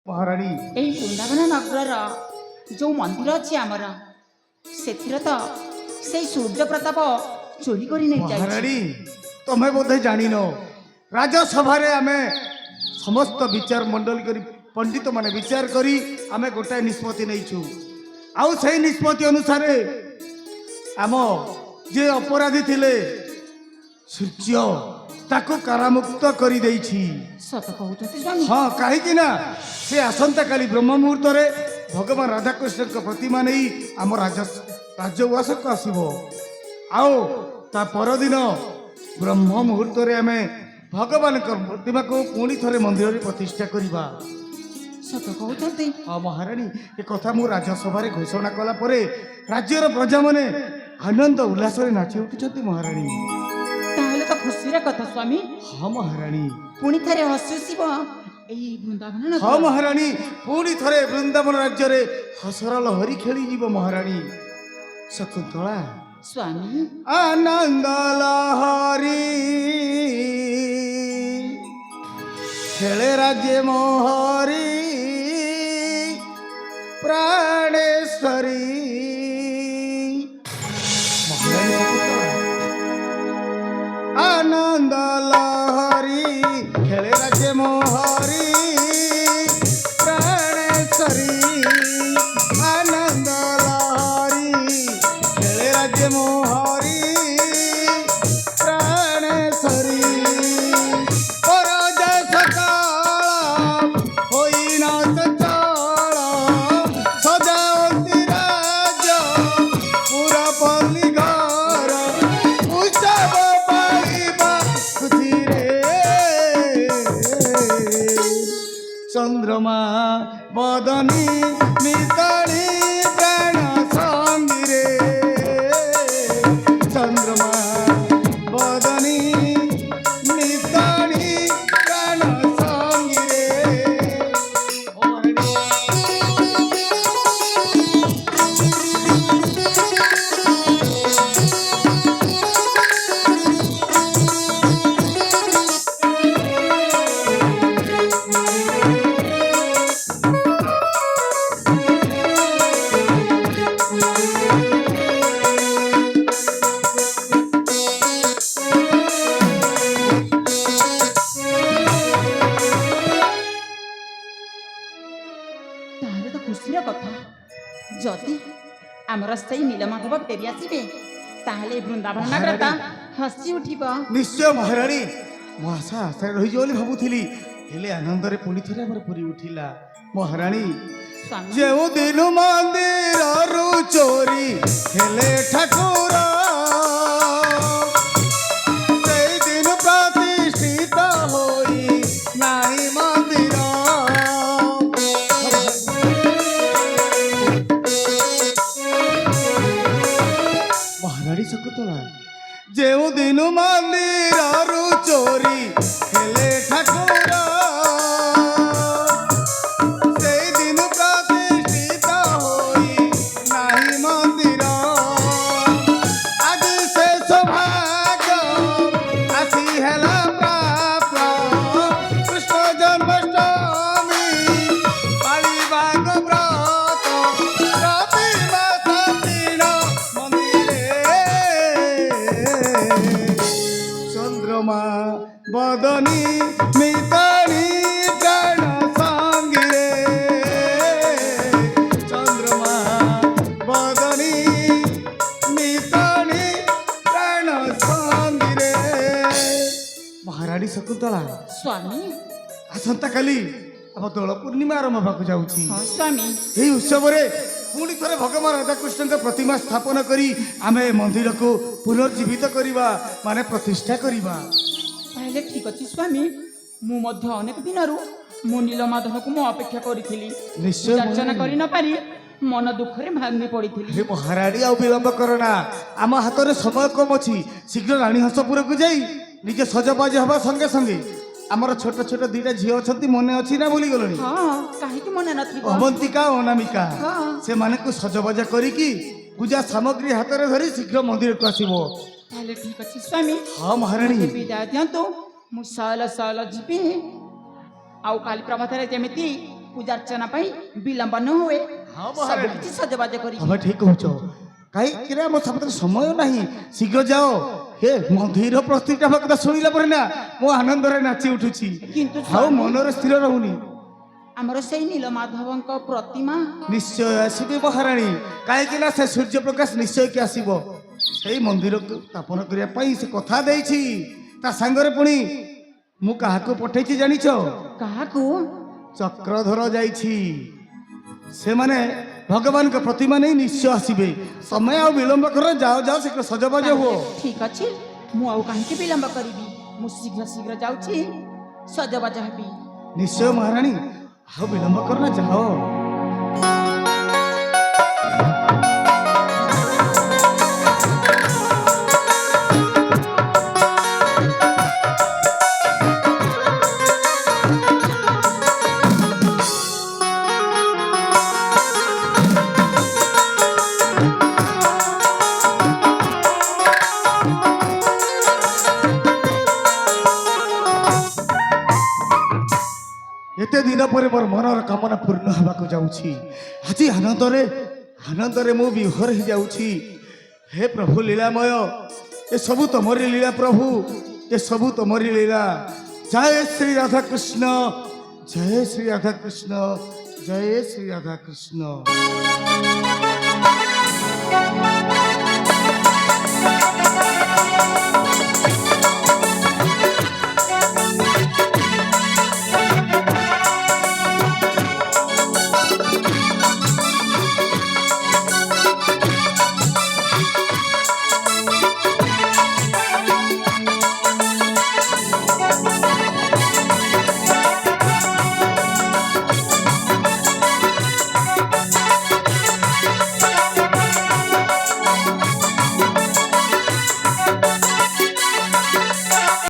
महाराणी এই বৃন্দাবন নগরর যে মন্দির ଅଛି ଆମର ସେଥିରେ ତ ସେଇ ସୂର୍ଯ୍ୟ ପ୍ରତାପ ଚୋରି କରି ନେଇ ଯାଇଛି। महाराणी तुम्हें बोधे जान राजसभा आम समस्त विचार मंडल कर पंडित माने विचार करी आम गोटाए निष्पत्ति नहीं आउ से निष्पत्ति अनुसार आम जे अपराधी थिले सूर्य ताको कारामुक्त करी देइछि। ସତ କହୁଛନ୍ତି ସ୍ୱାମୀ। हाँ कहीं ना से आसंता काली ब्रह्म मुहूर्त भगवान राधाकृष्ण प्रतिमा नहीं आम राजउवास को आसब आओ ता परदिन ब्रह्म मुहूर्त आम भगवान प्रतिमा को पुणी थे मंदिर में प्रतिष्ठा करवा। ସତ କହୁଛନ୍ତି। हाँ महाराणी ए कथा मु राजसभा घोषणा कला परे राज्यर प्रजा माने आनंद उल्लास नाची उठुଛନ୍ତି महाराणी। ତାହେଲେ ତ ଖୁସିର କଥା ସ୍ୱାମୀ। हाँ महाराणी ପୁଣି ଥରେ ହସୁଥିବ ଏଇ ବୃନ୍ଦାବନ ନଗର। हाँ महाराणी पुणी थे वृंदावन राज्य रे हसर लहरी खेली जीव महाराणी। शकुंतला ସ୍ୱାମୀ आनंद लहरी खेले राज्य मोहरी प्राणेश्वरी। महाराणी शकुंतला आनंद लहरी खेले राज्य मोहरी प्राणेश्वरी। आनंद लहरी खेले राज्य मोहरी प्राणेश्वरी। पराजय सकाळ होईना सचाळ सजावती राज पुरा पल्ली घर उत्सव पाळिबा खुशीरे। चंद्रमा बदनी मिताली प्राण संगिरे। चंद्रमा बदनी मिताली प्राण संगिरे। ତାହେଲେ ତ ଖୁସିର କଥା। ଯଦି ଆମର ସେଇ ନୀଳମାଧବ ଫେରି ଆସିବେ ତାହେଲେ ଏ ବୃନ୍ଦାବନ ନଗରଟା ହସି ଉଠିବ। निश्चय महाराणी मो आशा आशा रही बोली भावुली हेले आनंद पुणी थे आम पुरी उठिला। महाराणी ସ୍ୱାମୀ जो दिन मंदिर चोरी हेले ठाकुर से दिन प्रतिष्ठित होई नाई मंदिर। महाराणी शकुंतला जो दिन मंदिर चोरी हेले ठाकुर से दिन प्रतिष्ठित होई नाही मंदिर। आज से सौभाग्य आसी हेला प्राप्त कृष्ण जन्माष्टमी पाळिबाग व्रत प्रतिमा तीन मंदिरे। चंद्रमा बदनी मिताली प्राण संगिरे। चंद्रमा बदनी मिताली प्राण संगिरे। महाराणी शकुंतला ସ୍ୱାମୀ आसंता काली आम दोल पूर्णिमा आरंभ होगा जाऊँगी। ହଁ ସ୍ୱାମୀ यही उत्सव पुणी थे भगवान राधाकृष्ण प्रतिमा स्थापन करी आमे मंदिर को पुनर्जीवित करवा माने प्रतिष्ठा करवा। ତାହେଲେ ଠିକ ଅଛି ସ୍ୱାମୀ। ମୁଁ ମଧ୍ୟ ଅନେକ ଦିନରୁ ମୁଁ ନୀଳମାଧବକୁ ମୁଁ ଅପେକ୍ଷା କରିଥିଲି। ନିଶ୍ଚୟ ପୂଜାର୍ଚ୍ଚନା କରି ନ ପାରି ମନ ଦୁଃଖରେ ଭାଙ୍ଗି ପଡ଼ିଥିଲି। हे महाराणी आ विलंब करना आम हाथ में समय कम अच्छी शीघ्र राणी हंसपुर को जाई निजे सजबाज हवा संगे संगे आमर छोट छोट दीटा झी अच्छा मन अच्छी ना भूली गलनी ହଁ କାହିଁକି ମନେ ନଥିବ। अवंतिका अनामिका हाँ। से माने को सजबाजा करिकी पूजा सामग्री हाथ में धरी शीघ्र मंदिर को आसीबो। ତାହେଲେ ଠିକ ଅଛି ସ୍ୱାମୀ। हाँ महाराणी ମୋତେ ବିଦାୟ ଦିଅନ୍ତୁ। ମୁଁ ସହଲ ସହଲ ଯିବି। ଆଉ କାଲି ପ୍ରଭାତରେ ଯେମିତି ପୂଜାର୍ଚ୍ଚନା ପାଇଁ ବିଳମ୍ବ ନ ହୁଏ ହଁ, ସବୁ ମହାରାଣୀ। କିଛି ସଜବାଜ କରି ତମେ ଠିକ କହୁଛ କାହିଁକି ନା ମୋ ସାମନାରେ ସମୟ ନାହିଁ ଶୀଘ୍ର ଯାଅ ହେ ମନ୍ଦିର ପ୍ରତିଷ୍ଠା କଥା ଶୁଣିଲା ପରେ ନା ମୁଁ ଆନନ୍ଦରେ ନାଚି ଉଠୁଛି କିନ୍ତୁ ଆଉ ସ୍ୱାମୀ, ମନରେ ସ୍ଥିର ରହୁନି। ଆମର ସେଇ ନୀଳମାଧବଙ୍କ ପ୍ରତିମା ନିଶ୍ଚୟ ଆସିବି ମହାରାଣୀ କାହିଁକି ନା ସେ ସୂର୍ଯ୍ୟ ପ୍ରକାଶ ନିଶ୍ଚୟ କି ଆସିବ ସେଇ ମନ୍ଦିରକୁ ସ୍ଥାପନ କରିବା ପାଇଁ ସେ କଥା ଦେଇଛି। ତା ସାଙ୍ଗରେ ପୁଣି ମୁଁ କାହାକୁ ପଠେଇଛି ଜାଣିଛ? କାହାକୁ? ଚକ୍ରଧର ଯାଇଛି। ସେମାନେ ଭଗବାନଙ୍କ ପ୍ରତିମା ନେଇ ନିଶ୍ଚୟ ଆସିବେ। ସମୟ ଆଉ ବିଳମ୍ବ କର, ଯାଅ ଯାଅ ଶୀଘ୍ର ସଜବାଜ ହୁଅ। ଠିକ ଅଛି, ମୁଁ ଆଉ କାହିଁକି ବିଳମ୍ବ କରିବି? ମୁଁ ଶୀଘ୍ର ଶୀଘ୍ର ଯାଉଛି, ସଜବାଜ ହେବି। ନିଶ୍ଚୟ ମହାରାଣୀ, ଆଉ ବିଳମ୍ବ କର ନା, ଯାଅ। ଏତେ ଦିନ ପରେ ମୋର ମନର କାମନା ପୂର୍ଣ୍ଣ ହେବାକୁ ଯାଉଛି। ଆଜି ଆନନ୍ଦରେ ଆନନ୍ଦରେ ମୁଁ ବିହର ହେଇଯାଉଛି। ହେ ପ୍ରଭୁ ଲୀଳାମୟ, ଏସବୁ ତମରି ଲୀଳା ପ୍ରଭୁ, ଏସବୁ ତମରି ଲୀଳା। ଜୟ ଶ୍ରୀ ରାଧାକୃଷ୍ଣ, ଜୟ ଶ୍ରୀ ରାଧାକୃଷ୍ଣ, ଜୟ ଶ୍ରୀ ରାଧାକୃଷ୍ଣ।